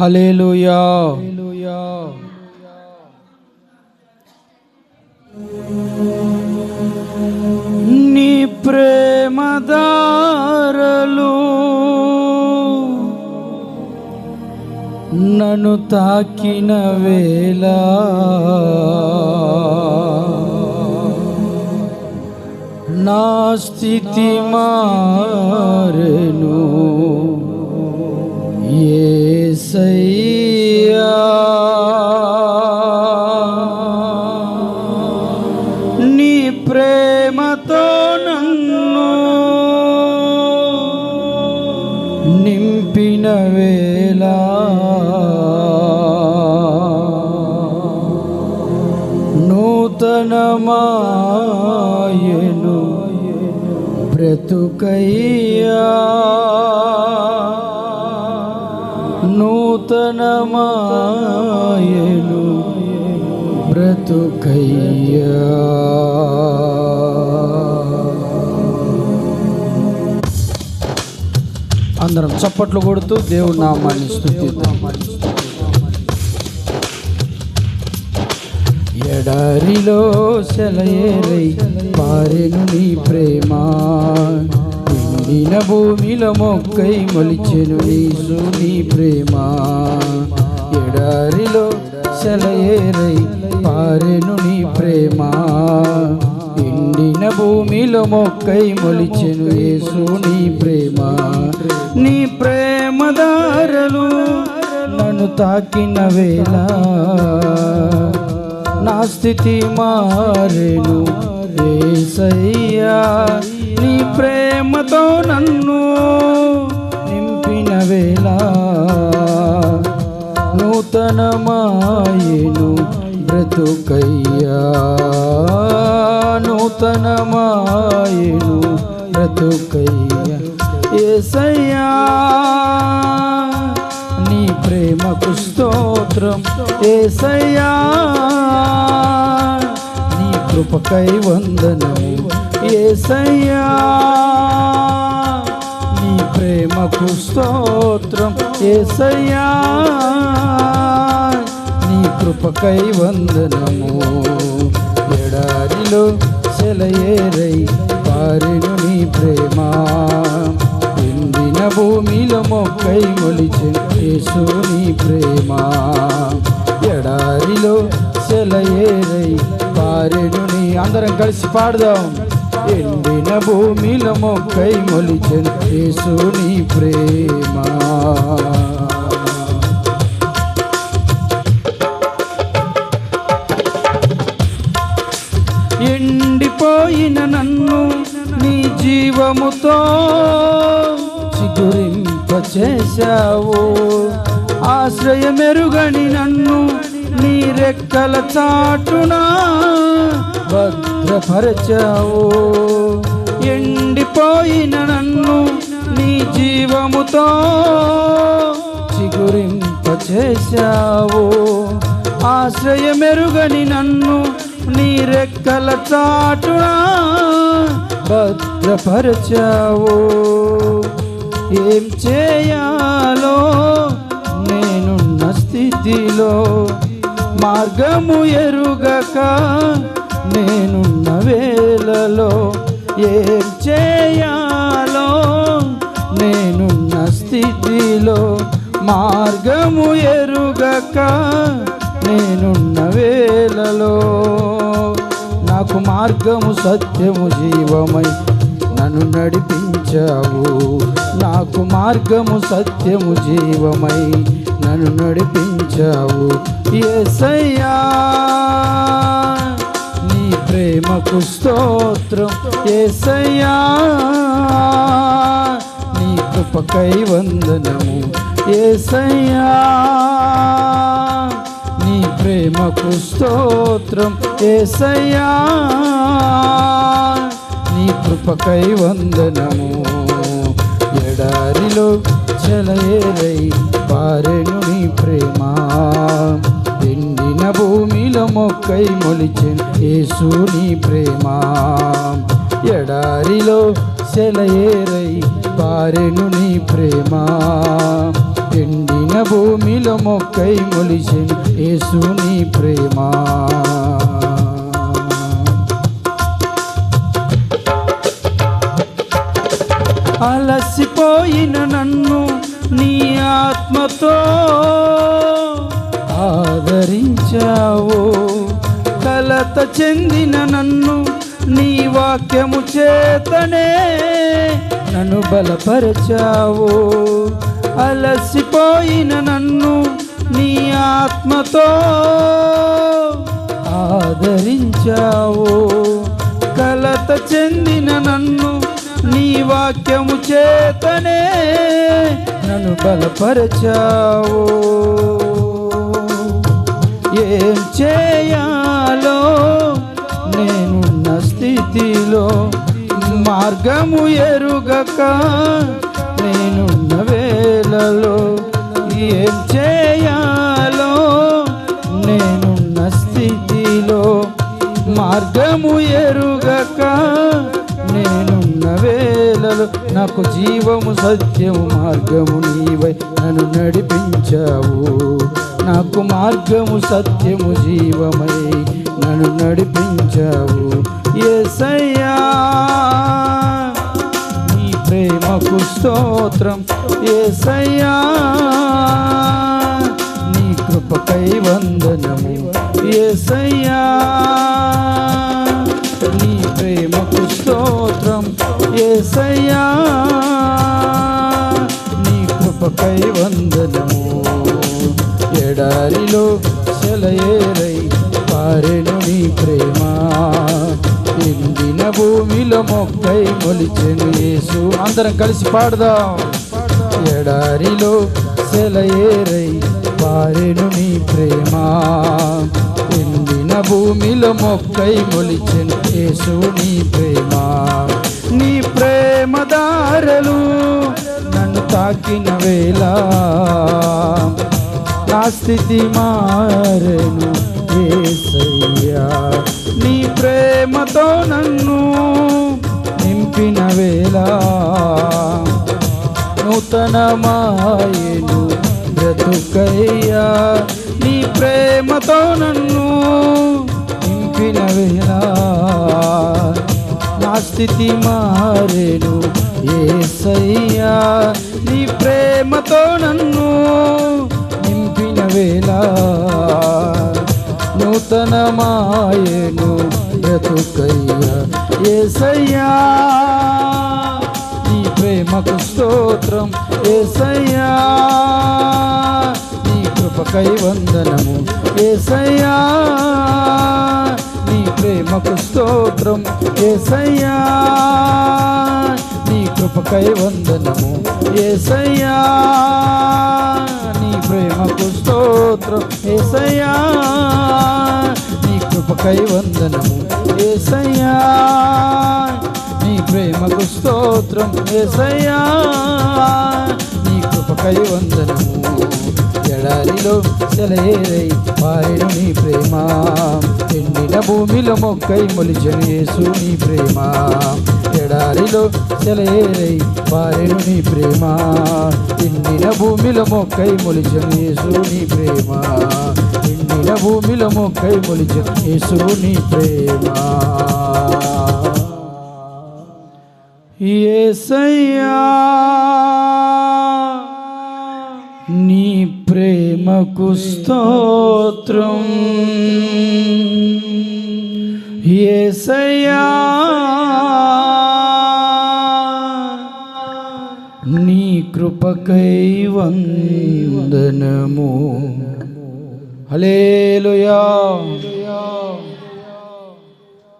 హల్లెలూయా. నీ ప్రేమ దారలు నన్ను తాకిన వేళ నా స్థితి మారెను యేసయ్యా. నీ ప్రేమతో నన్ను నింపిన వేళ నూతనమాయెను బ్రతుకయ్యా, నూతనమాయెను బ్రతుకయ్యా. అందరం చప్పట్లు కొడుతూ దేవుడి నామాన్ని స్తుతిద్దాం. ఎడారిలో సెలయేరై పారెను నీ ప్రేమ, ఎండిన భూమిలో మొక్కై మొలిచెను యేసు నీ ప్రేమ. ఎడారిలో సెలయేరై పారెను నీ ప్రేమ, ఎండిన భూమిలో మొక్కై మొలిచెను యేసు నీ ప్రేమ. నీ ప్రేమ దారలు నన్ను తాకిన వేళ నా స్థితి మారెను యేసయ్యా. నీ ప్రేమతో నన్ను నింపిన వేళ నూతనమాయెను బ్రతుకయ్యా, నూతనమాయెను బ్రతుకయ్యా. యేసయ్యా నీ ప్రేమకు స్తోత్రం యేసయ్యా, నీ కృపకై వందనము యేసయ్యా. నీ ప్రేమకు స్తోత్రం యేసయ్యా, నీ కృపకై వందనము. ఎడారిలో సెలయేరై పారెను నీ ప్రేమ, ఎండిన భూమిలో మొక్కై మొలిచెను యేసు నీ ప్రేమ. ఎడారిలో సెలయేరై పారెను నీ, అందరం కలిసి పాడదాం. ఎండిన భూమిలో మొక్కై మొలిచెను యేసు నీ ప్రేమ. ఎండిపోయిన నన్ను నీ జీవముతో చిగురింపచేశావు, ఆశ్రయమెరుగని నన్ను నీ రెక్కల చాటున భద్రపరచావు. ఎండిపోయిన నన్ను నీ జీవముతో చిగురింపచేశావు, ఆశ్రయమెరుగని నన్ను నీ రెక్కల చాటున భద్రపరచావు. ఏం చేయాలో నేనున్న స్థితిలో మార్గము ఎరుగక నేనున్న వేళలో, ఏం చేయాలో నేనున్న స్థితిలో మార్గము ఎరుగక నేనున్న వేళలో, నాకు మార్గము సత్యము జీవమై నన్ను నడిపించావు, నాకు మార్గము సత్యము జీవమై నన్ను నడిపించావు. యేసయ్యా నీ ప్రేమకు స్తోత్రం యేసయ్యా, నీ కృపకై వందనము యేసయ్యా. నీ ప్రేమకు స్తోత్రం యేసయ్యా, నీ కృపకై వందనము. ఎడారిలో సెలయేరై పారెను నీ ప్రేమ, ఎండిన భూమిలో మొక్కై మొలిచెను యేసు నీ ప్రేమ. ఎడారిలో సెలయేరై పారెను నీ ప్రేమ, ఎండిన ఎండిన భూమిలో మొక్కై మొలిచెను యేసు నీ ప్రేమ. అలసిపోయిన నన్ను నీ ఆత్మతో ఆదరించావు, కలత చెందిన నన్ను నీ వాక్యము చేతనే నన్ను బలపరచావు. అలసిపోయిన నన్ను నీ ఆత్మతో ఆదరించావు, కలత చెందిన నన్ను నీ వాక్యము చేతనే నన్ను బలపరచావు. ఏం చేయాలో నేనున్న స్థితిలో మార్గము ఎరుగక నేనున్న వేళలో, ఏం చేయాలో నేనున్న స్థితిలో మార్గము ఎరుగక నేనున్న వేళలో, నాకు జీవము సత్యము మార్గము నీవై నన్ను నడిపించావు. నాకు మార్గము సత్యము జీవమై నన్ను నడిపించావు. యేసయ్యా నీ ప్రేమకు స్తోత్రం, యేసయ్యా నీ కృపకై వందనము, యేసయ్యా నీ ప్రేమకు స్తోత్రం, యేసయ్యా నీ కృపకై వందనము. ఎడారిలో సెలయేరై పారెను నీ ప్రేమ, ఎండిన భూమిలో మొక్కై మొలిచెను యేసు. అందరం కలిసి పాడదాం. ఎడారిలో సెలయేరై పారెను నీ ప్రేమ, ఎండిన భూమిలో మొక్కై మొలిచెను యేసు నీ ప్రేమ. నీ ప్రేమ దారలు నన్ను తాకిన వేళ నా స్థితి మారెను యేసయ్యా. నీ ప్రేమతో నన్ను నింపిన వేళ నూతనమాయెను బ్రతుకయ్యా. నీ ప్రేమతో నన్ను నింపిన వేళ నా స్థితి మారెను యేసయ్యా. నీ ప్రేమతో నన్ను నింపిన వేళ నూతనమాయెను బ్రతుకయ్యా. యేసయ్యా నీ ప్రేమకు స్తోత్రం, యేసయ్యా నీ కృపకై వందనము, యేసయ్యా నీ ప్రేమకు స్తోత్రం, యేసయ్యా నీ కృపకై వందనము, యేసయ్యా నీ ప్రేమకు స్తోత్రం, యేసయ్యా నీ కృపకై వందనము, యేసయ్యా నీ ప్రేమకు స్తోత్రం, యేసయ్యా నీ కృపకై వందనము. ఎడారిలో సెలయేరై పారెను నీ ప్రేమ, ఎండిన భూమిలో మొక్కై మొలిచెను యేసు నీ ప్రేమ. ఎడారిలో సెలయేరై పారెను నీ ప్రేమ, ఎండిన భూమిలో మొక్కై మొలిచెను యేసు నీ ప్రేమ, ఎండిన భూమిలో మొక్కై మొలిచెను యేసు నీ ప్రేమ. యేసయ్యా నీ ప్రేమకు స్తోత్రం, యేసయ్యా నీ కృపకై వందనము. హల్లెలూయా.